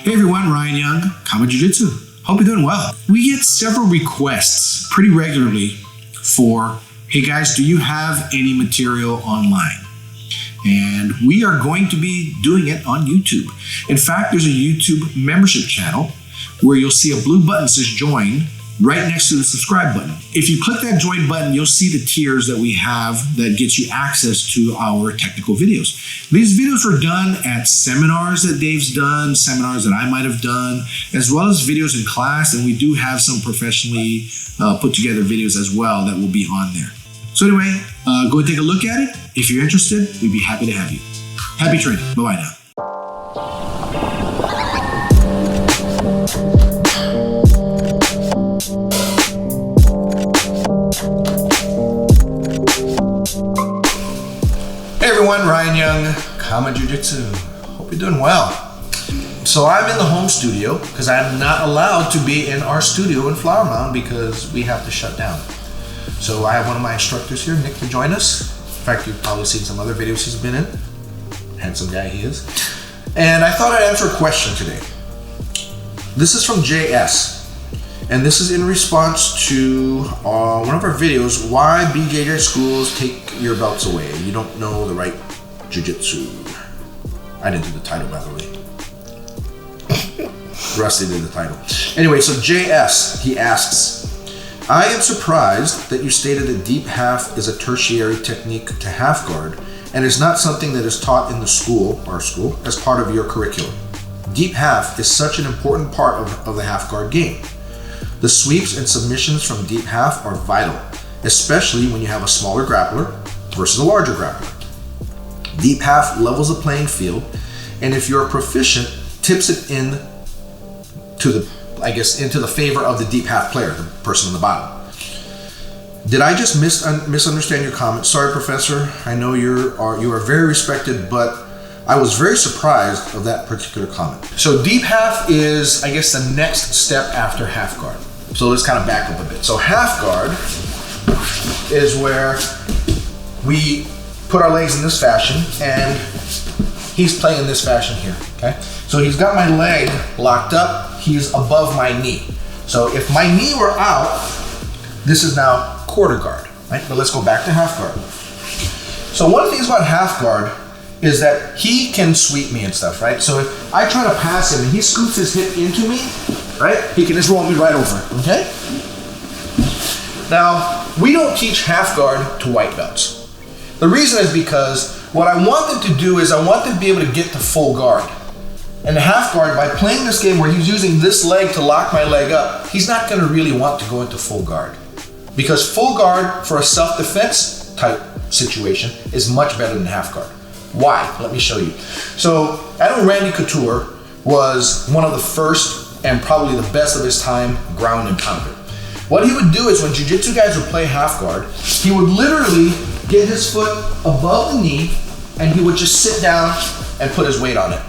Hey everyone, Ryan Young, KAATARO Jiu-Jitsu. Hope you're doing well. We get several requests pretty regularly for, hey guys, do you have any material online? And we are going to be doing it on YouTube. In fact, there's a YouTube membership channel where you'll see a blue button that says join right next to the subscribe button. If you click that join button, you'll see the tiers that we have that gets you access to our technical videos. These videos were done at seminars that Dave's done, seminars that I might have done, as well as videos in class, and we do have some professionally put together videos as well that will be on there. So anyway, go and take a look at it. If you're interested, we'd be happy to have you. Happy training. Bye-bye now. Hey everyone, Ryan Young, KAATARO Jiu-Jitsu. Hope you're doing well. So I'm in the home studio because I'm not allowed to be in our studio in Flower Mound because we have to shut down. So I have one of my instructors here, Nick, to join us. In fact, you've probably seen some other videos he's been in. Handsome guy he is. And I thought I'd answer a question today. This is from JS. And this is in response to one of our videos, why BJJ schools take your belts away. You don't know the right jiu-jitsu. I didn't do the title, by the way. Rusty did the title. Anyway, so JS, he asks, I am surprised that you stated that deep half is a tertiary technique to half guard and is not something that is taught in the school, our school, as part of your curriculum. Deep half is such an important part of the half guard game. The sweeps and submissions from deep half are vital, especially when you have a smaller grappler versus a larger grappler. Deep half levels the playing field, and if you're proficient, tips it in to into the favor of the deep half player, the person on the bottom. Did I just misunderstand your comment? Sorry, Professor. I know you are very respected, but I was very surprised of that particular comment. So deep half is, I guess, the next step after half guard. So let's kind of back up a bit. So half guard is where we put our legs in this fashion and he's playing in this fashion here, okay? So he's got my leg locked up, he's above my knee. So if my knee were out, this is now quarter guard, right? But let's go back to half guard. So one of the things about half guard is that he can sweep me and stuff, right? So if I try to pass him and he scoots his hip into me, right? He can just roll me right over, okay? Now, we don't teach half guard to white belts. The reason is because what I want them to do is I want them to be able to get to full guard. And the half guard, by playing this game where he's using this leg to lock my leg up, he's not gonna really want to go into full guard. Because full guard for a self-defense type situation is much better than half guard. Why? Let me show you. So I know Randy Couture was one of the first and probably the best of his time ground and pounder. What he would do is when jiu-jitsu guys would play half guard, he would literally get his foot above the knee and he would just sit down and put his weight on it.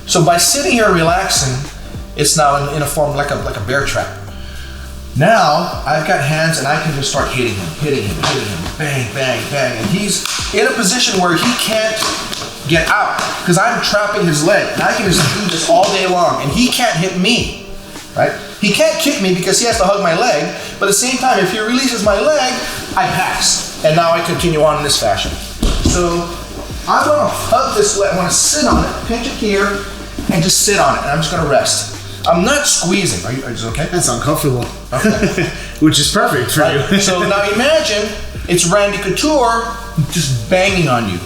So by sitting here relaxing, it's now in a form like a bear trap. Now I've got hands and I can just start hitting him, bang, bang, bang. And he's in a position where he can't get out because I'm trapping his leg. And I can just do this all day long and he can't hit me, right? He can't kick me because he has to hug my leg. But at the same time, if he releases my leg, I pass. And now I continue on in this fashion. So I want to hug this leg, I want to sit on it, pinch it here, and just sit on it. And I'm just going to rest. I'm not squeezing. Are you okay? That's uncomfortable. Okay. Which is perfect for you. So now imagine it's Randy Couture just banging on you.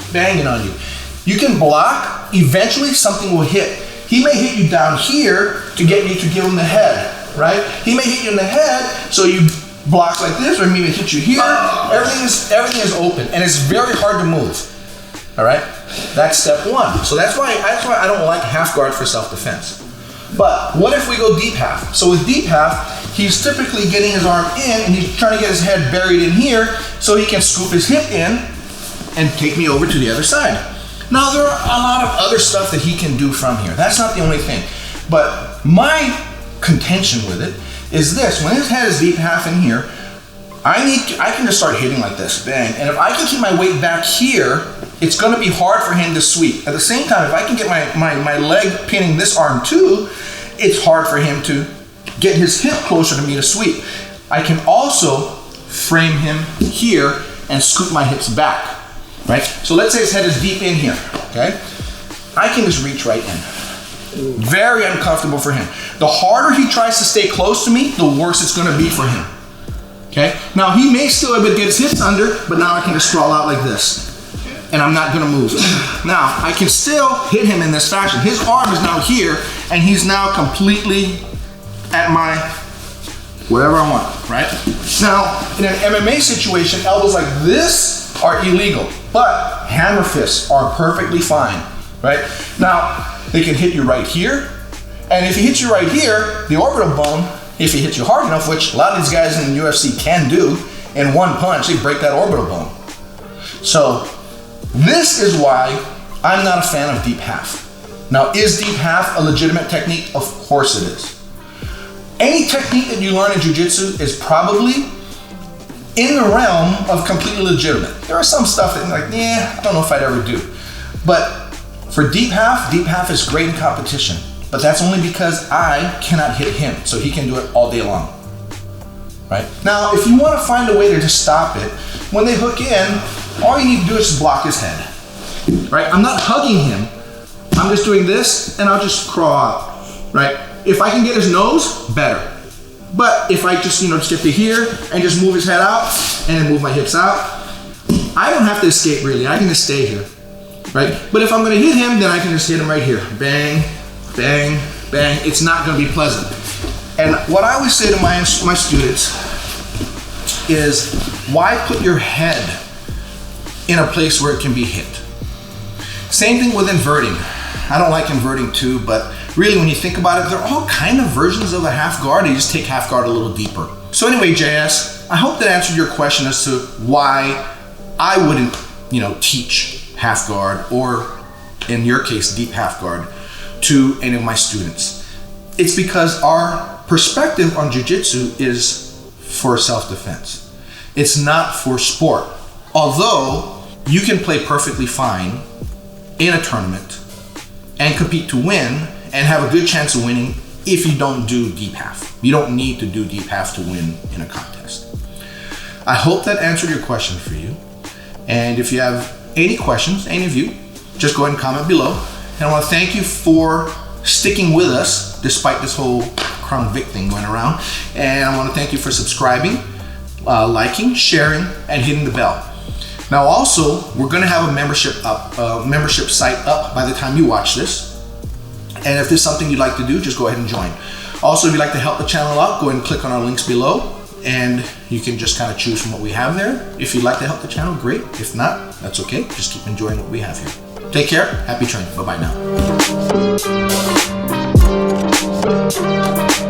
You can block, eventually something will hit. He may hit you down here to get you to give him the head, right? He may hit you in the head, so you block like this, or maybe hit you here. Everything is open, and it's very hard to move. All right? That's step one. So that's why I don't like half guard for self-defense. But what if we go deep half? So with deep half, he's typically getting his arm in and he's trying to get his head buried in here so he can scoop his hip in and take me over to the other side. Now there are a lot of other stuff that he can do from here. That's not the only thing. But my contention with it is this. When his head is deep half in here, I can just start hitting like this, bang. And if I can keep my weight back here, it's going to be hard for him to sweep. At the same time, if I can get my leg pinning this arm too, it's hard for him to get his hip closer to me to sweep. I can also frame him here and scoot my hips back, right? So let's say his head is deep in here, okay? I can just reach right in. Very uncomfortable for him. The harder he tries to stay close to me, the worse it's gonna be for him, okay? Now he may still be able to get his hips under, but now I can just sprawl out like this, and I'm not gonna move. Now, I can still hit him in this fashion. His arm is now here, and he's now completely at my, wherever I want, right? Now, in an MMA situation, elbows like this are illegal, but hammer fists are perfectly fine, right? Now, they can hit you right here, and if he hits you right here, the orbital bone, if he hits you hard enough, which a lot of these guys in the UFC can do, in one punch, they break that orbital bone. So, this is why I'm not a fan of deep half. Now, is deep half a legitimate technique? Of course it is. Any technique that you learn in Jiu-Jitsu is probably in the realm of completely legitimate. There are some stuff that like, yeah, I don't know if I'd ever do. But for deep half is great in competition. But that's only because I cannot hit him, so he can do it all day long. Right? Now, if you want to find a way to just stop it, when they hook in, all you need to do is just block his head. Right? I'm not hugging him. I'm just doing this, and I'll just crawl out. Right? If I can get his nose, better. But if I just, just get to here and just move his head out and move my hips out, I don't have to escape really. I can just stay here, right? But if I'm gonna hit him, then I can just hit him right here. Bang, bang, bang. It's not gonna be pleasant. And what I always say to my students is, why put your head in a place where it can be hit? Same thing with inverting. I don't like inverting too, but really when you think about it, they're all kind of versions of a half guard. You just take half guard a little deeper. So anyway, JS, I hope that answered your question as to why I wouldn't, teach half guard, or in your case, deep half guard, to any of my students. It's because our perspective on Jiu-Jitsu is for self-defense. It's not for sport. Although you can play perfectly fine in a tournament and compete to win and have a good chance of winning if you don't do deep half. You don't need to do deep half to win in a contest. I hope that answered your question for you. And if you have any questions, any of you, just go ahead and comment below. And I want to thank you for sticking with us despite this whole Crown Vic thing going around. And I want to thank you for subscribing, liking, sharing, and hitting the bell. Now also, we're going to have a membership site up by the time you watch this. And if there's something you'd like to do, just go ahead and join. Also, if you'd like to help the channel out, go ahead and click on our links below, and you can just kind of choose from what we have there. If you'd like to help the channel, great. If not, that's okay. Just keep enjoying what we have here. Take care. Happy training. Bye-bye now.